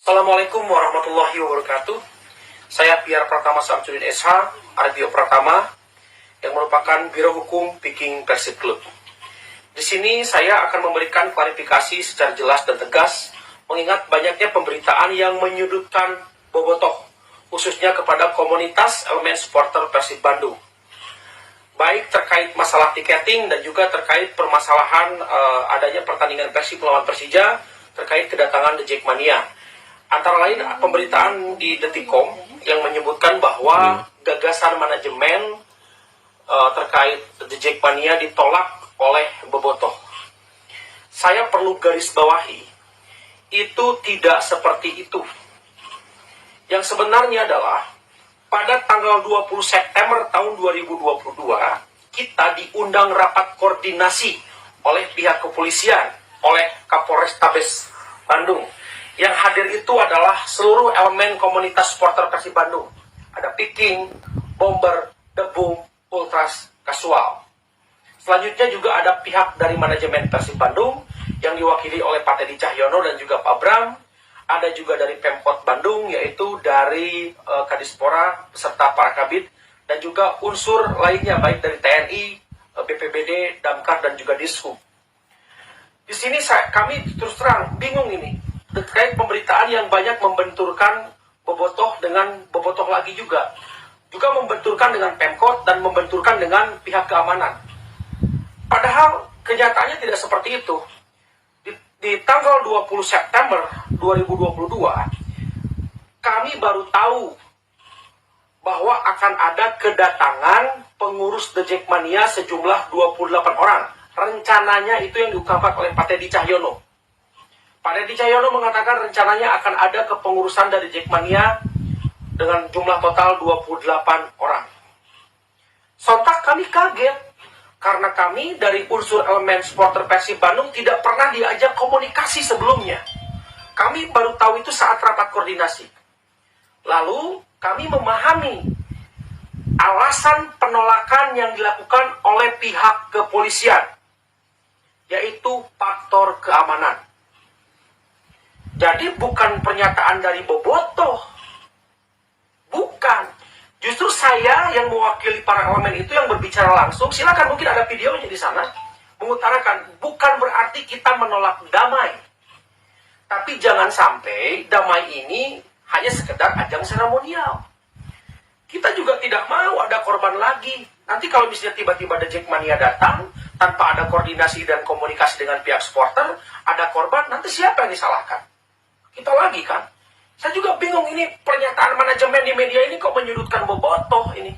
Assalamualaikum warahmatullahi wabarakatuh. Saya Piar Pratama Samsudin SH, Ardio Pratama, yang merupakan Biro Hukum Viking Persib Club. Di sini saya akan memberikan klarifikasi secara jelas dan tegas, mengingat banyaknya pemberitaan yang menyudutkan bobotoh, khususnya kepada komunitas elemen supporter Persib Bandung. Baik terkait masalah tiketing dan juga terkait permasalahan adanya pertandingan Persib melawan Persija, terkait kedatangan The Jackmania. Antara lain pemberitaan di Detikcom yang menyebutkan bahwa gagasan manajemen terkait The Jackmania ditolak oleh bobotoh. Saya perlu garis bawahi, itu tidak seperti itu. Yang sebenarnya adalah pada tanggal 20 September tahun 2022 kita diundang rapat koordinasi oleh pihak kepolisian, oleh Kapolrestabes Bandung. Yang hadir itu adalah seluruh elemen komunitas supporter Persib Bandung. Ada Viking, Bomber, Debum, Ultras, Kasual. Selanjutnya juga ada pihak dari manajemen Persib Bandung yang diwakili oleh Pak Teddy Cahyono dan juga Pak Bram. Ada juga dari Pemkot Bandung, yaitu dari Kadispora beserta para kabid, dan juga unsur lainnya baik dari TNI, BPBD, Damkar, dan juga Dishub. Di sini kami terus terang bingung ini terkait pemberitaan yang banyak membenturkan bobotoh dengan bobotoh lagi juga membenturkan dengan Pemkot dan membenturkan dengan pihak keamanan. Padahal kenyataannya tidak seperti itu. Di tanggal 20 September 2022 kami baru tahu bahwa akan ada kedatangan pengurus The Jackmania sejumlah 28 orang. Rencananya itu yang diungkapkan oleh Pak Teddy Cahyono. Pak Teddy Cahyono mengatakan rencananya akan ada kepengurusan dari Jackmania dengan jumlah total 28 orang. Sontak kami kaget karena kami dari unsur elemen supporter Persib Bandung tidak pernah diajak komunikasi sebelumnya. Kami baru tahu itu saat rapat koordinasi. Lalu kami memahami alasan penolakan yang dilakukan oleh pihak kepolisian, yaitu faktor keamanan. Jadi bukan pernyataan dari bobotoh. Bukan. Justru saya yang mewakili para elemen itu yang berbicara langsung. Silakan, mungkin ada videonya di sana. Mengutarakan, bukan berarti kita menolak damai. Tapi jangan sampai damai ini hanya sekedar ajang seremonial. Kita juga tidak mau ada korban lagi. Nanti kalau misalnya tiba-tiba The Jackmania datang, tanpa ada koordinasi dan komunikasi dengan pihak supporter, ada korban, nanti siapa yang disalahkan? Kita lagi kan? Saya juga bingung ini pernyataan manajemen di media ini kok menyudutkan bobotoh ini.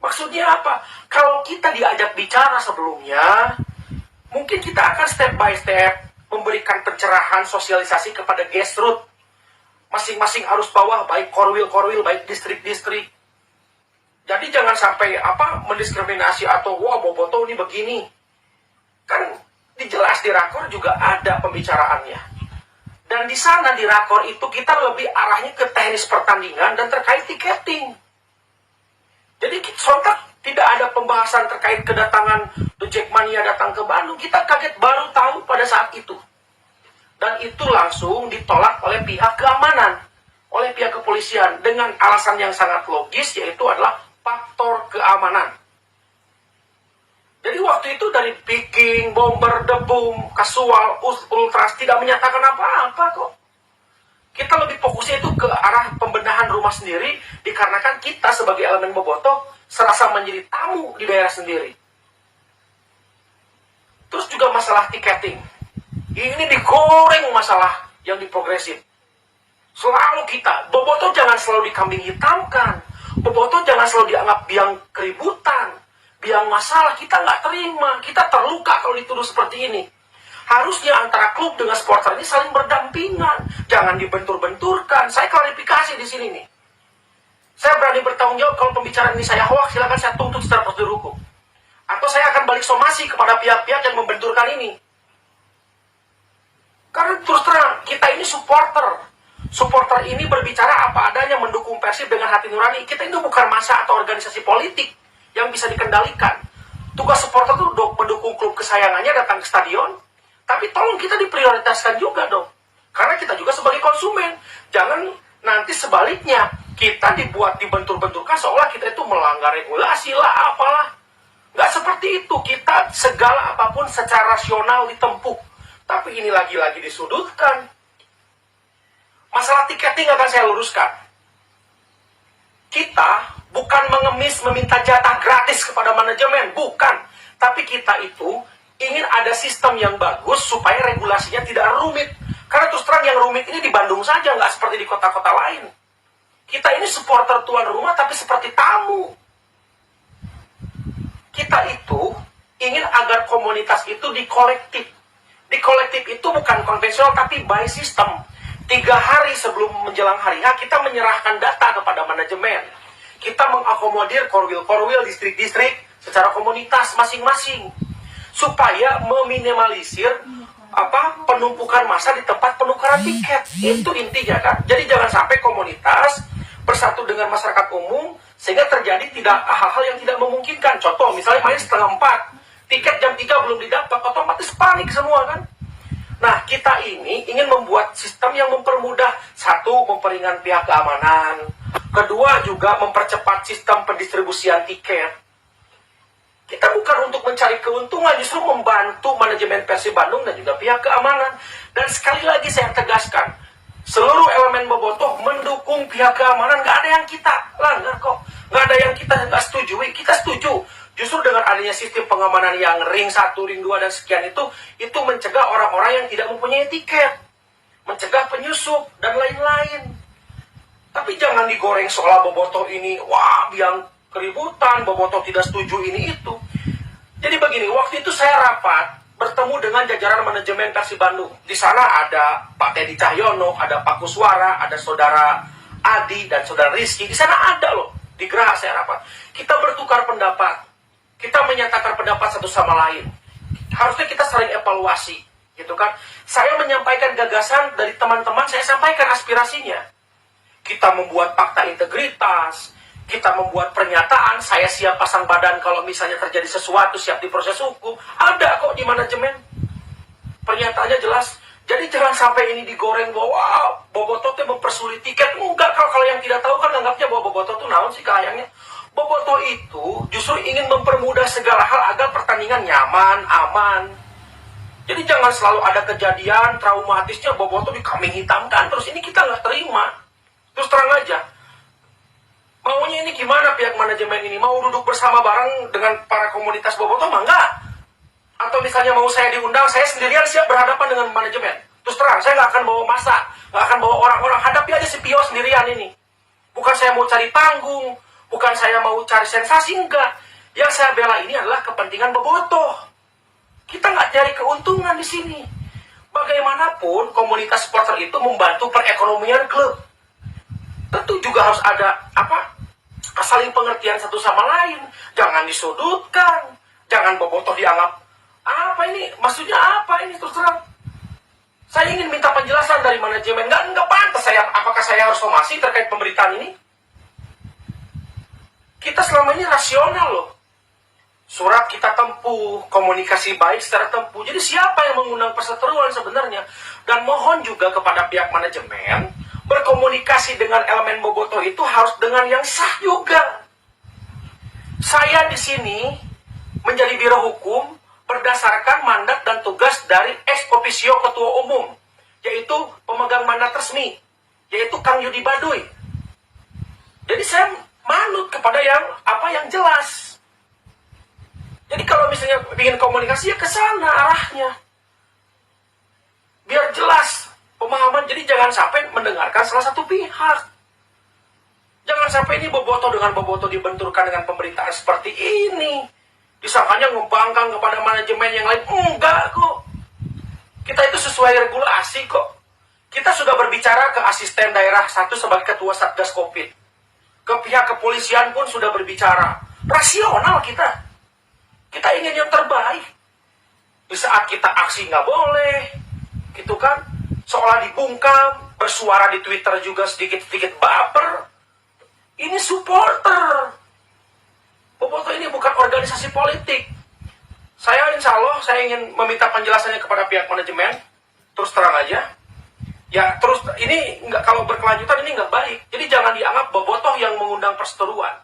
Maksudnya apa? Kalau kita diajak bicara sebelumnya, mungkin kita akan step by step memberikan pencerahan sosialisasi kepada grassroots. Masing-masing arus bawah, baik korwil-korwil, baik distrik-distrik. Jadi jangan sampai mendiskriminasi atau wah bobotoh ini begini. Kan dijelas di rakor juga ada pembicaraannya. Dan di sana di rakor itu kita lebih arahnya ke teknis pertandingan dan terkait tiketing. Jadi sontak tidak ada pembahasan terkait kedatangan The Jackmania datang ke Bandung. Kita kaget baru tahu pada saat itu. Dan itu langsung ditolak oleh pihak keamanan, oleh pihak kepolisian dengan alasan yang sangat logis, yaitu adalah faktor keamanan. Jadi waktu itu dari Viking, Bomber, Debum, Kasual, Ultras tidak menyatakan apa-apa kok. Kita lebih fokusnya itu ke arah pembenahan rumah sendiri, dikarenakan kita sebagai elemen bobotoh serasa menjadi tamu di daerah sendiri. Terus juga masalah tiketing. Ini digoreng masalah yang diprogresif. Selalu kita, bobotoh jangan selalu dikambing hitamkan. Bobotoh jangan selalu dianggap biang keributan. Biang masalah, kita nggak terima, kita terluka kalau dituduh seperti ini. Harusnya antara klub dengan supporter ini saling berdampingan, jangan dibentur-benturkan. Saya klarifikasi di sini nih. Saya berani bertanggung jawab kalau pembicaraan ini saya hoax, silakan saya tuntut secara prosedur hukum. Atau saya akan balik somasi kepada pihak-pihak yang membenturkan ini. Karena terus terang, kita ini supporter. Supporter ini berbicara apa adanya, mendukung Persib dengan hati nurani. Kita itu bukan massa atau organisasi politik yang bisa dikendalikan. Tugas supporter itu mendukung klub kesayangannya datang ke stadion, tapi tolong kita diprioritaskan juga dong. Karena kita juga sebagai konsumen. kita dibentur-benturkan seolah kita itu melanggar regulasi lah, apalah. Nggak seperti itu. Kita segala apapun secara rasional ditempuh. Tapi ini lagi-lagi disudutkan. Masalah tiketing akan saya luruskan. Kita bukan mengemis meminta jatah gratis kepada manajemen, bukan. Tapi kita itu ingin ada sistem yang bagus supaya regulasinya tidak rumit. Karena terus terang yang rumit ini di Bandung saja, nggak seperti di kota-kota lain. Kita ini supporter tuan rumah tapi seperti tamu. Kita itu ingin agar komunitas itu dikolektif. Dikolektif itu bukan konvensional tapi by system. 3 hari sebelum menjelang hari H, kita menyerahkan data kepada manajemen. Kita mengakomodir korwil-korwil, distrik-distrik secara komunitas masing-masing. Supaya meminimalisir penumpukan massa di tempat penukaran tiket. Itu intinya kan. Jadi jangan sampai komunitas bersatu dengan masyarakat umum sehingga terjadi hal-hal yang tidak memungkinkan. Contoh, misalnya main setengah 4, tiket jam 3 belum didapat, otomatis panik semua kan. Nah, kita ini ingin membuat sistem yang mempermudah. 1, memperingan pihak keamanan. 2, juga mempercepat sistem pendistribusian tiket. Kita bukan untuk mencari keuntungan, justru membantu manajemen Persib Bandung dan juga pihak keamanan. Dan sekali lagi saya tegaskan, seluruh elemen bobotoh mendukung pihak keamanan, nggak ada yang kita langgar kok. Nggak ada yang kita nggak setujui, kita setuju. Justru dengan adanya sistem pengamanan yang ring 1, ring 2, dan sekian itu mencegah orang-orang yang tidak mempunyai tiket. Mencegah penyusup, dan lain-lain. Tapi jangan digoreng soal bobotoh ini, wah, yang keributan, bobotoh tidak setuju ini itu. Jadi begini, waktu itu saya rapat, bertemu dengan jajaran manajemen Persib Bandung. Di sana ada Pak Teddy Cahyono, ada Pak Kuswara, ada saudara Adi, dan saudara Rizky. Di sana ada loh, di Geraha saya rapat. Kita bertukar pendapat. Kita menyatakan pendapat satu sama lain. Harusnya kita saling evaluasi, gitu kan? Saya menyampaikan gagasan dari teman-teman, saya sampaikan aspirasinya. Kita membuat fakta integritas, kita membuat pernyataan, saya siap pasang badan kalau misalnya terjadi sesuatu, siap diproses hukum. Ada kok di manajemen. Pernyataannya jelas. Jadi jangan sampai ini digoreng bahwa bobotoh itu mempersulit tiket. Enggak, kalau yang tidak tahu kan anggapnya bahwa bobotoh itu naon sih kayaknya. Bobotoh itu justru ingin mempermudah segala hal agar pertandingan nyaman, aman. Jadi jangan selalu ada kejadian traumatisnya bobotoh dikambing hitamkan. Terus ini kita nggak terima. Terus terang aja. Maunya ini gimana pihak manajemen ini? Mau duduk bersama bareng dengan para komunitas bobotoh mah enggak? Atau misalnya mau saya diundang, saya sendirian siap berhadapan dengan manajemen. Terus terang, saya nggak akan bawa massa, nggak akan bawa orang-orang. Hadapi aja si Pio sendirian ini. Bukan saya mau cari panggung, bukan saya mau cari sensasi, enggak. Yang saya bela ini adalah kepentingan bobotoh. Kita nggak cari keuntungan di sini. Bagaimanapun, komunitas supporter itu membantu perekonomian klub. Tentu juga harus ada saling pengertian satu sama lain. Jangan disudutkan. Jangan bobotoh dianggap apa ini? Maksudnya apa ini? Terus terang. Saya ingin minta penjelasan dari manajemen. Nggak pantas saya. Apakah saya harus somasi terkait pemberitaan ini? Kita selama ini rasional loh. Surat kita tempuh, komunikasi baik secara tempuh. Jadi siapa yang mengundang perseteruan sebenarnya? Dan mohon juga kepada pihak manajemen, berkomunikasi dengan elemen bobotoh itu harus dengan yang sah juga. Saya di sini menjadi biro hukum berdasarkan mandat dan tugas dari ex officio ketua umum, yaitu pemegang mandat resmi, yaitu Kang Yudi Baduy. Jadi saya manut kepada yang jelas. Jadi kalau misalnya bikin komunikasi ya ke sana arahnya. Biar jelas pemahaman. Jadi jangan sampai mendengarkan salah satu pihak. Jangan sampai ini bobotoh dengan bobotoh dibenturkan dengan pemberitaan seperti ini. Disangkanya ngembangkan kepada manajemen yang lain. Enggak kok. Kita itu sesuai regulasi kok. Kita sudah berbicara ke asisten daerah 1 sebagai ketua Satgas Covid. Ke pihak kepolisian pun sudah berbicara. Rasional kita. Kita ingin yang terbaik. Di saat kita aksi nggak boleh. Gitu kan. Seolah dibungkam. Bersuara di Twitter juga sedikit-sedikit baper. Ini supporter. Bobotoh ini bukan organisasi politik. Saya insya Allah saya ingin meminta penjelasannya kepada pihak manajemen. Terus terang aja. Ya terus ini nggak, kalau berkelanjutan ini nggak baik. Jadi jangan dianggap bobotoh undang-undang perseteruan